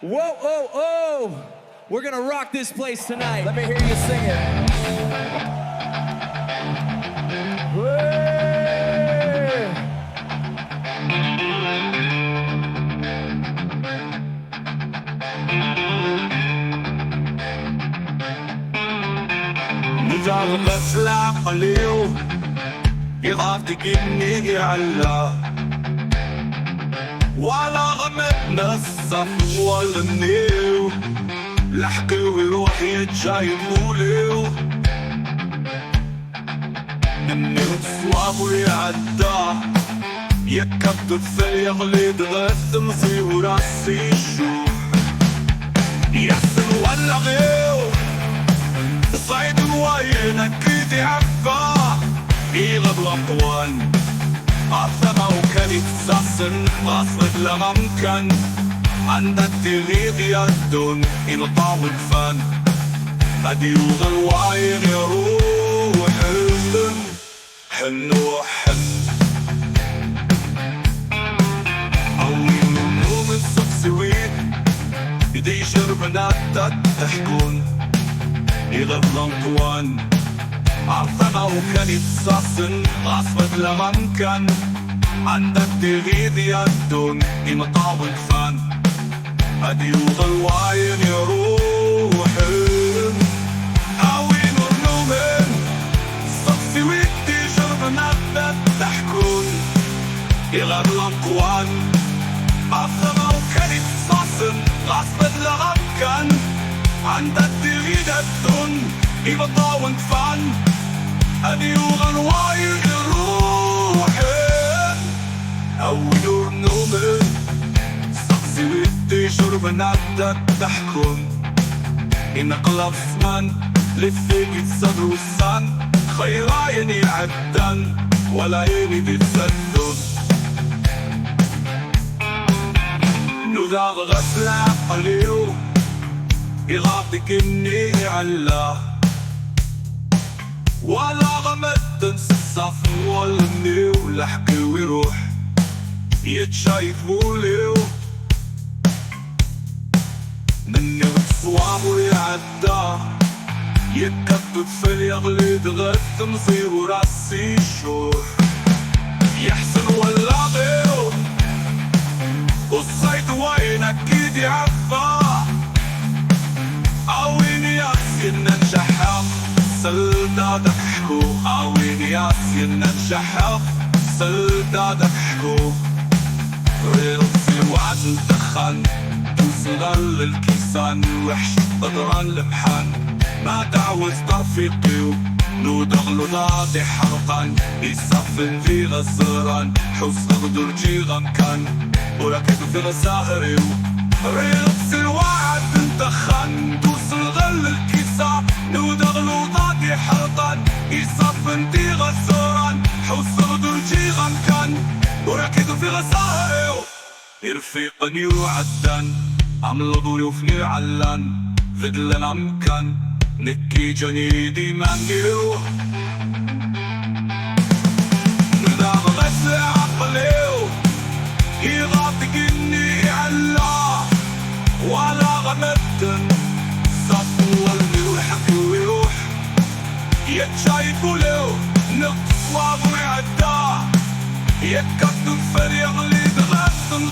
Whoa, oh, oh! We're gonna rock this place tonight. Let me hear you sing it. نجرب أسلع قليل يغطيك إني على ولا غمتنا الصف ولا النيو لحقي ويروح يتجاي موليو مني وتصواب ويعدى يكبد في يغليد غثم في وراسي يشوف يحسن ولا غيو صيد وين أكيد يعفى يغب الأقوان عثمة وكان يتساسن غاصب لما مكان عند التغيير يدون ينطاو الفن هدي وغلواين يروح الدن حن وحن أول نوم الصف سويد يدي شربنا تحكون يغب الأقوان عظمة وكان يتساسن غاصب لما مكان عند التغيير يدون ينطاو الفن هدي وغلواين يروحن هاوين ورنومن صفي ويدي شربنا تحكون يغب الأقوان عظمة وكان يتساسن غاصب لما مكان عند التغيير يدون ينطاو الفن هدي وغلواين يروحن هاوين ورنومن شربنا تحكم ينقلب زمان للثيق يتصدر والسان خيراين يعدن ولا يني بيتصدر نذاغ غسل عقليو يغاطيك إني علاه ولا غمد الصف ولا النيو لحقي ويروح يتشايف موليو مني وتصواب ويعدى يتكتب في اليغليد غثم في وراسي يشوف يحسن ولا غيره والصيد وين أكيد يعفى عوين ياسين ننجحق سلدادك حكو عوين ياسين ننجحق سلدادك حكو ريض في وعد الدخان توصل الكيسان وحش بدران المحان ما دعوز طرفيقيو نو دغلو ناضي حرقان يصفن في غزران حوص غدر جيغان كان وركض في غساهريو ريض في الوعد الدخان توصل الكيسان نو دغلو ناضي حرقان يصفن في غزران حوص غدر جيغان كان وركض في غساهريو يرفيقني وعدان عمل ضيوفني علان فدلن عمكان نكي جنيدي مانجيو نداغ غسل عقليو يغاطيك إني علا ولا غمدن صفو والمي وحكي ويروح يتشايفو ليو نقص وابو يعدا يتكتب فريق اللي دغسن